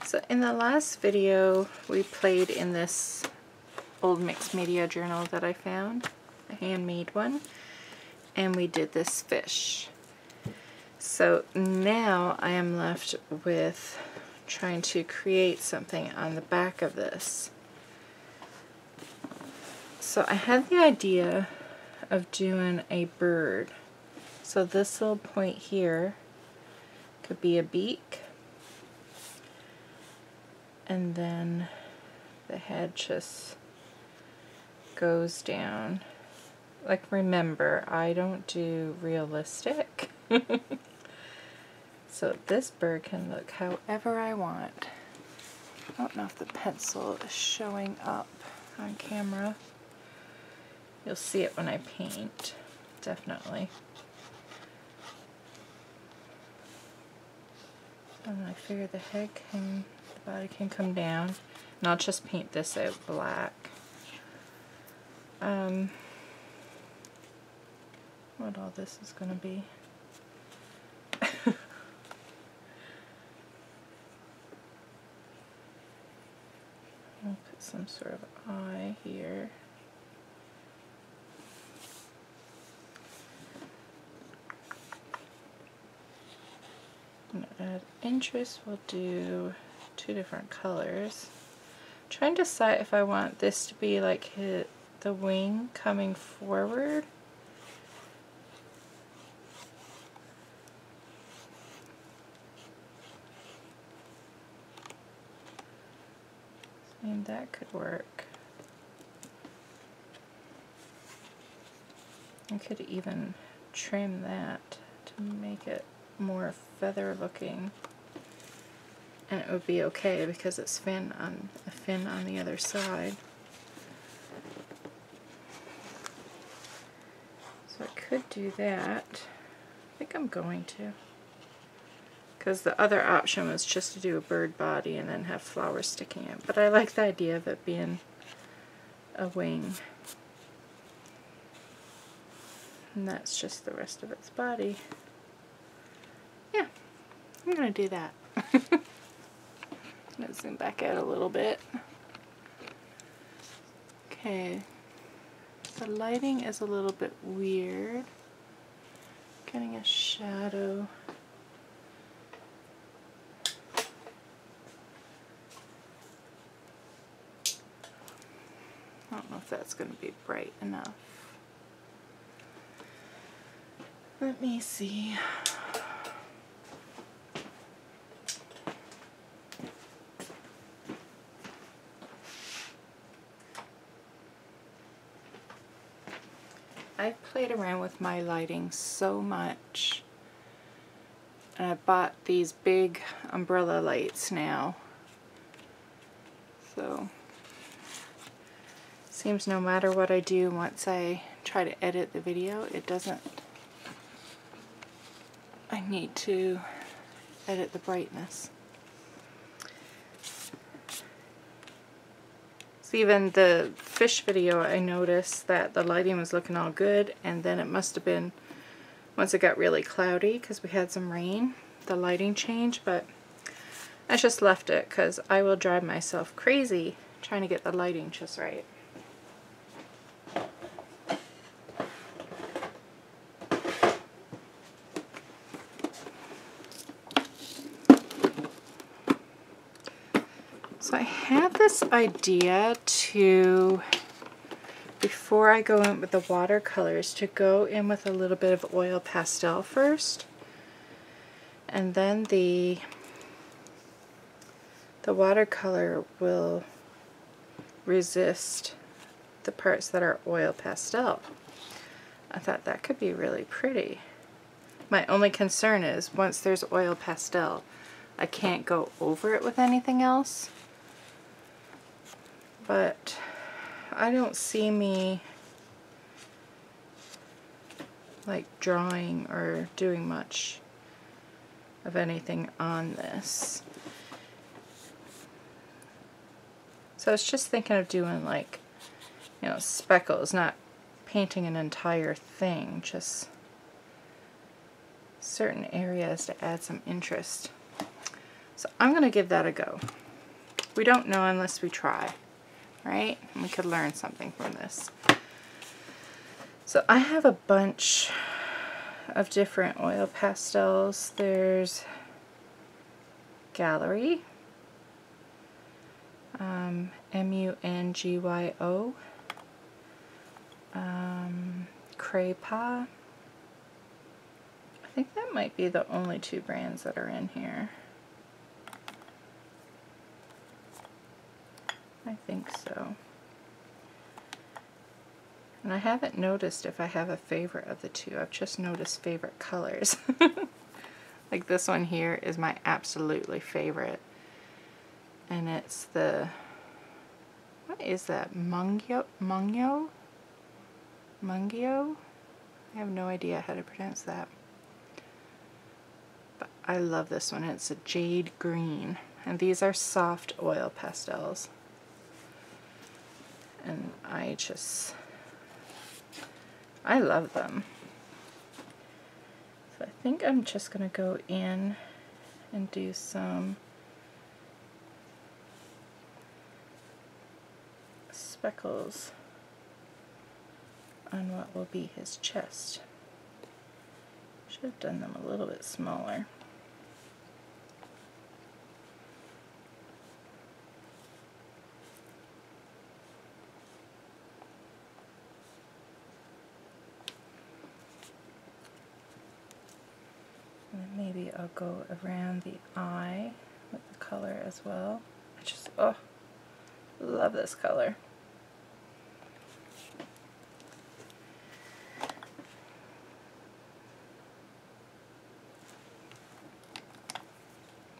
So in the last video, we played in this old mixed media journal that I found, a handmade one, and we did this fish. So now I am left with trying to create something on the back of this. So I had the idea of doing a bird. So this little point here could be a beak, and then the head just goes down. Like, remember, I don't do realistic. So this bird can look however I want. I don't know if the pencil is showing up on camera. You'll see it when I paint, definitely. And I figure the head can, the body can come down, and I'll just paint this out black. What all this is going to be. I'll put some sort of eye here. I'm going to add interest. We'll do 2 different colors. I'm trying to decide if I want this to be like the wing coming forward. And that could work. I could even trim that to make it more feather looking, and it would be okay because it's a fin on the other side. So I could do that. I think I'm going to, because the other option was just to do a bird body and then have flowers sticking out. But I like the idea of it being a wing. And that's just the rest of its body. Yeah, I'm going to do that. I'm going to zoom back out a little bit. Okay, the lighting is a little bit weird. Getting a shadow. I don't know if that's going to be bright enough. Let me see. I've played around with my lighting so much, and I bought these big umbrella lights now. So seems no matter what I do, once I try to edit the video, it doesn't, I need to edit the brightness. So even the fish video, I noticed that the lighting was looking all good, and then it must have been, once it got really cloudy, because we had some rain, the lighting changed, but I just left it because I will drive myself crazy trying to get the lighting just right. So I had this idea to, before I go in with the watercolors, to go in with a little bit of oil pastel first, and then the watercolor will resist the parts that are oil pastel. I thought that could be really pretty. My only concern is once there's oil pastel, I can't go over it with anything else. But I don't see me like drawing or doing much of anything on this. So I was just thinking of doing like, you know, speckles, not painting an entire thing, just certain areas to add some interest. So I'm going to give that a go. We don't know unless we try, right? And we could learn something from this. So I have a bunch of different oil pastels. There's Gallery, M-U-N-G-Y-O, Crepa. I think that might be the only two brands that are in here. I think so. And I haven't noticed if I have a favorite of the two. I've just noticed favorite colors. Like this one here is my absolutely favorite. And it's the, what is that? Mungyo? Mungyo? I have no idea how to pronounce that. But I love this one. It's a jade green. And these are soft oil pastels. And I love them. So I think I'm just going to go in and do some speckles on what will be his chest. Should have done them a little bit smaller. And then maybe I'll go around the eye with the color as well. I just, oh, love this color.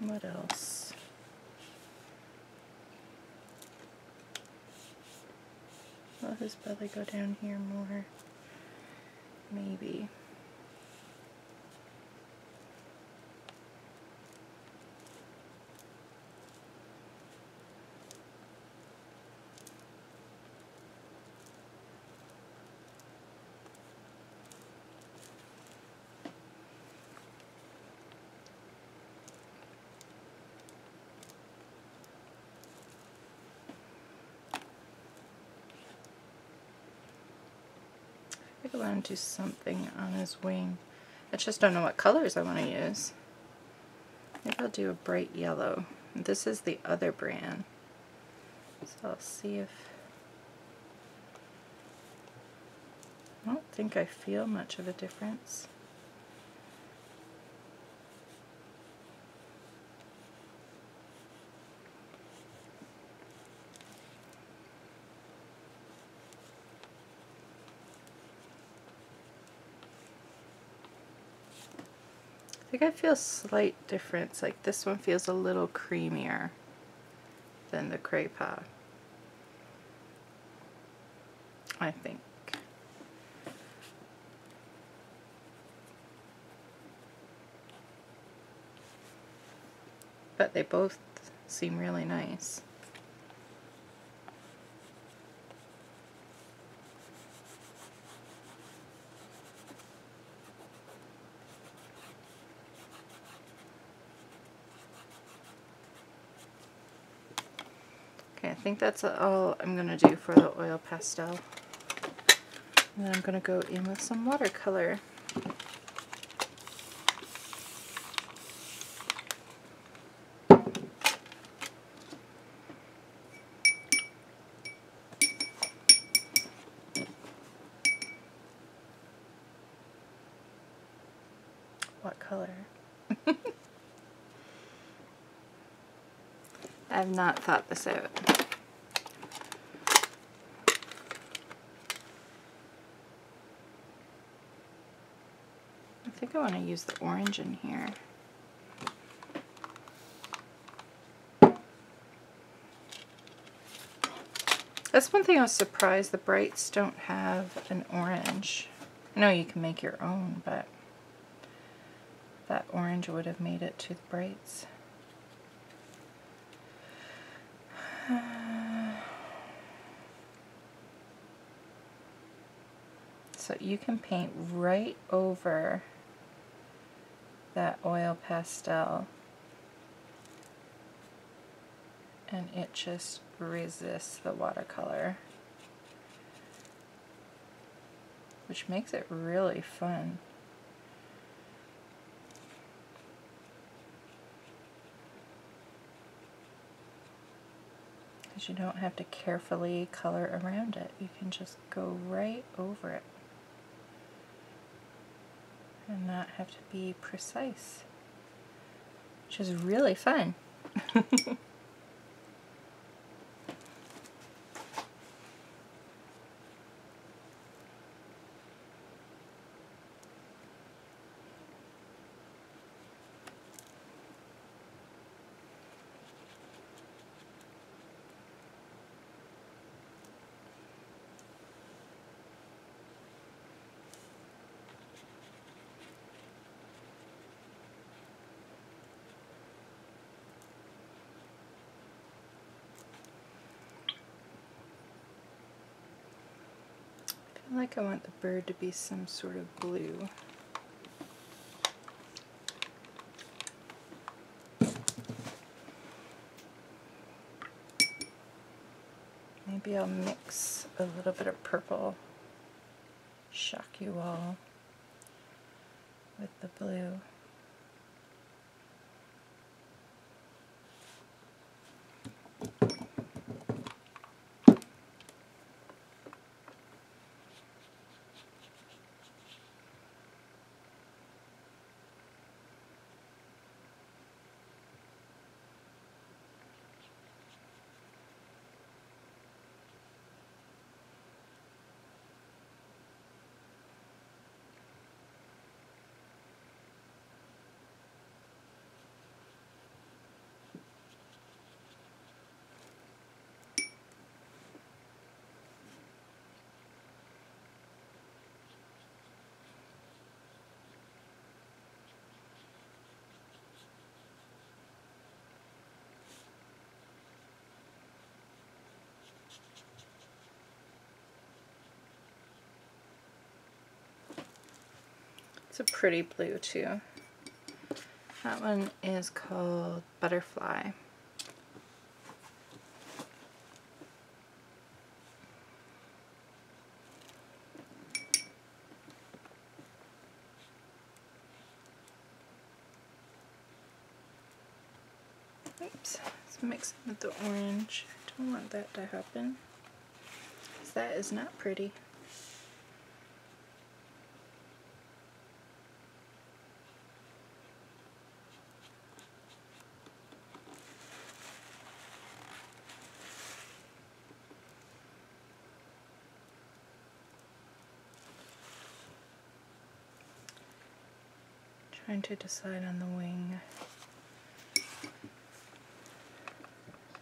What else? Will his belly go down here more? Maybe. I want to do something on his wing. I just don't know what colors I want to use. Maybe I'll do a bright yellow. This is the other brand. So I'll see if... I don't think I feel much of a difference. I think I feel a slight difference, like this one feels a little creamier than the Crepa, I think. But they both seem really nice. Okay, I think that's all I'm going to do for the oil pastel. And then I'm going to go in with some watercolor. What color? I have not thought this out. I think I want to use the orange in here. That's one thing I was surprised the brights don't have an orange. I know you can make your own, but that orange would have made it to the brights. So you can paint right over that oil pastel and it just resists the watercolor, which makes it really fun. Because you don't have to carefully color around it. You can just go right over it and not have to be precise, which is really fun. I feel like I want the bird to be some sort of blue. Maybe I'll mix a little bit of purple, shock you all, with the blue. It's a pretty blue too. That one is called Butterfly. Oops, let's mix it with the orange. I don't want that to happen, because that is not pretty. Trying to decide on the wing.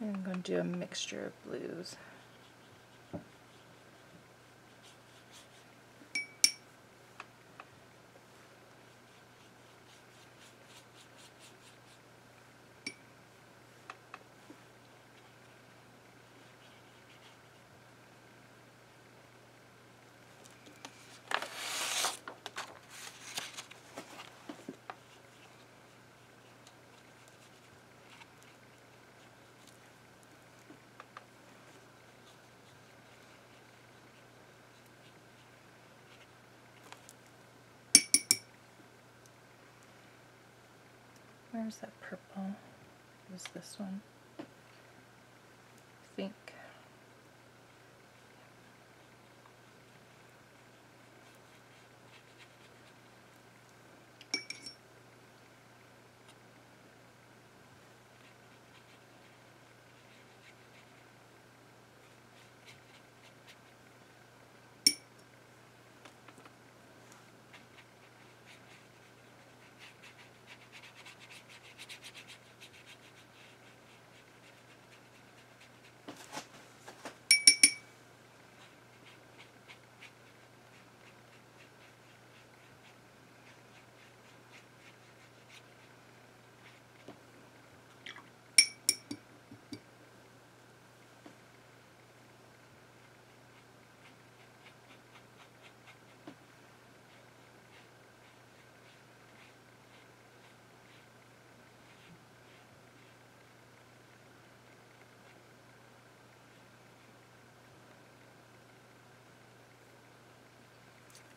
I'm going to do a mixture of blues. Where's that purple? It was this one, I think.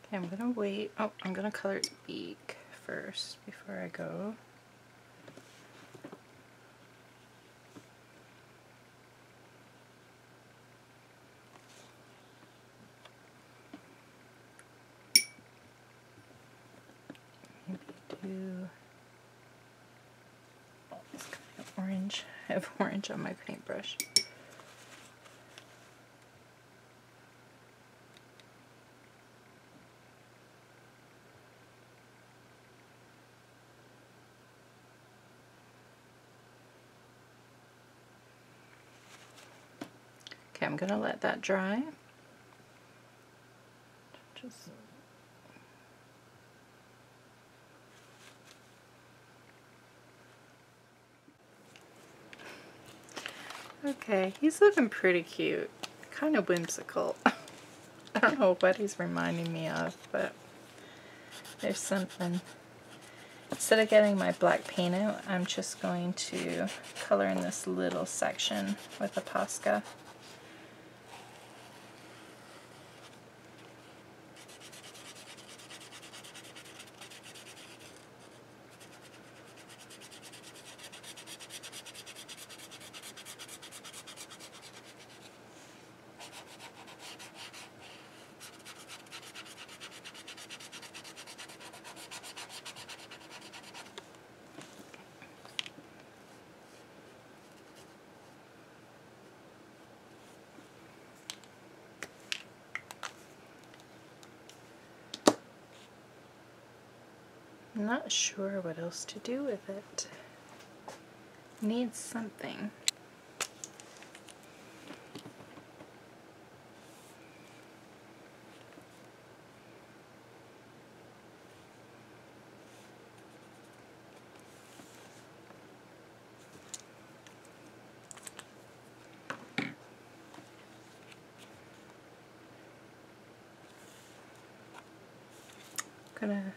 Okay, I'm gonna wait. Oh, I'm gonna color its beak first before I go. Maybe do this kind of orange. I have orange on my paintbrush. Okay, I'm gonna let that dry. Just okay, he's looking pretty cute. Kind of whimsical. I don't know what he's reminding me of, but there's something. Instead of getting my black paint out, I'm just going to color in this little section with a Posca. I'm not sure what else to do with it. Needs something. I'm gonna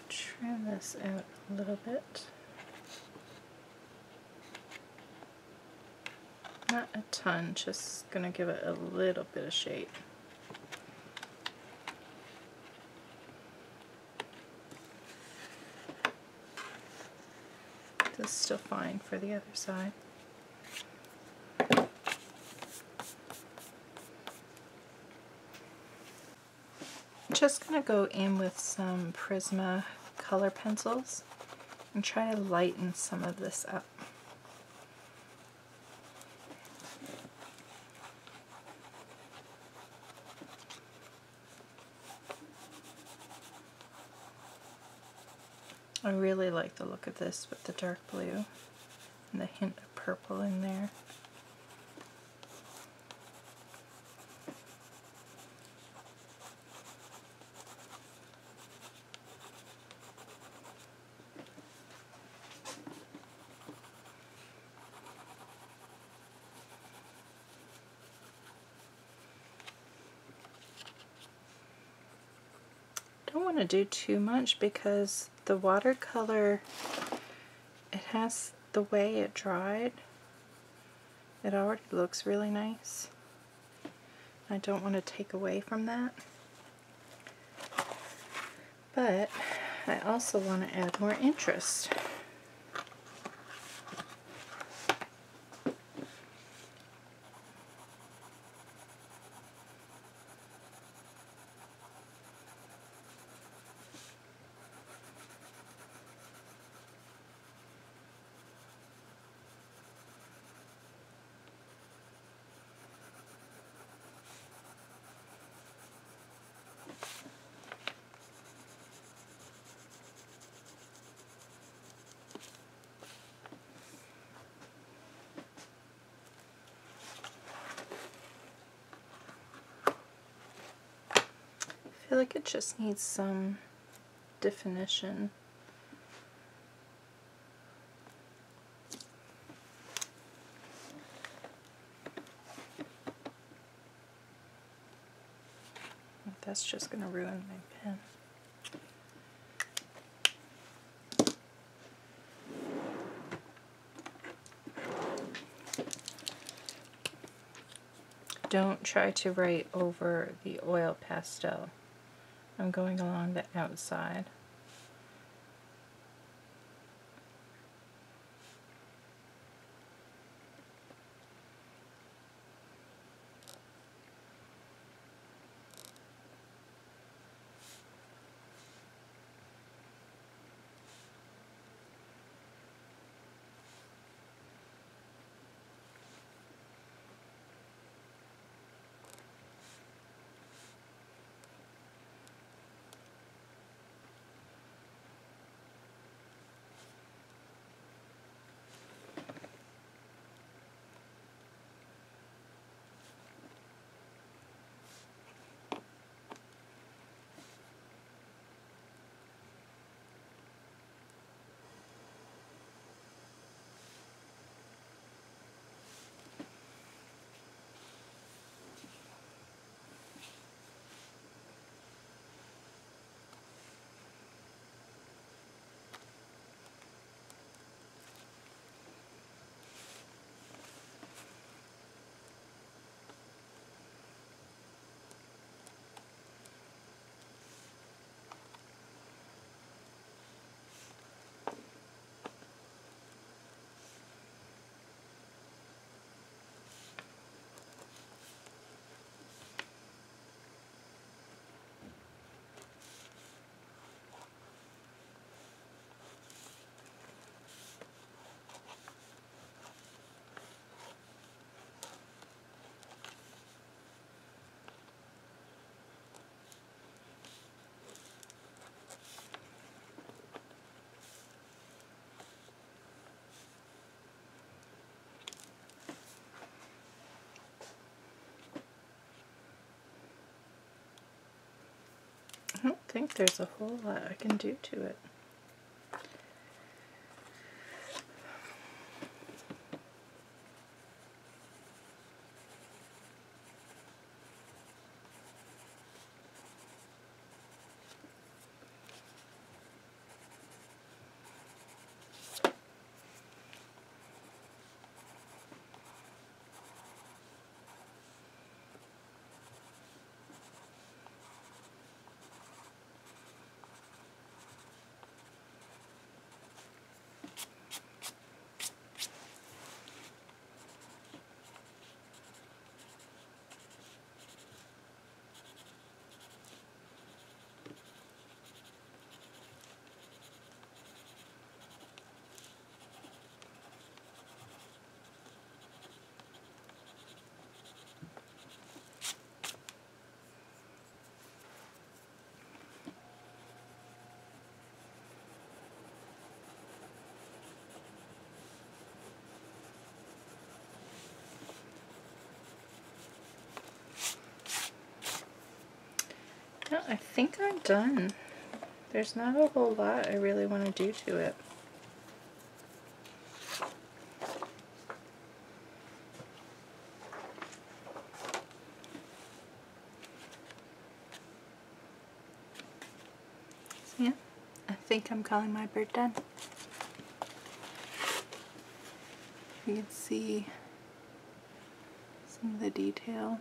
trim this out a little bit. Not a ton, just gonna give it a little bit of shape. This is still fine for the other side. I'm just gonna go in with some Prisma color pencils and try to lighten some of this up. I really like the look of this with the dark blue and the hint of purple in there. Don't want to do too much because the watercolor, it has the way it dried, it already looks really nice. I don't want to take away from that, but I also want to add more interest. I feel like it just needs some definition. That's just going to ruin my pen. don't try to write over the oil pastel. I'm going along the outside. I don't think there's a whole lot I can do to it. No, I think I'm done. There's not a whole lot I really want to do to it. So yeah, I think I'm calling my bird done. You can see some of the detail.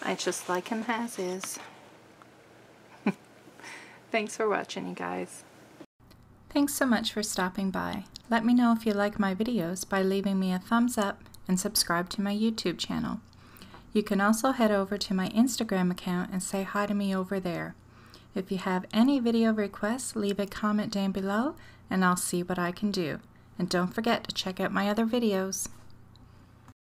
I just like him as is. Thanks for watching, you guys. Thanks so much for stopping by. Let me know if you like my videos by leaving me a thumbs up and subscribe to my YouTube channel. You can also head over to my Instagram account and say hi to me over there. If you have any video requests, leave a comment down below and I'll see what I can do. And don't forget to check out my other videos.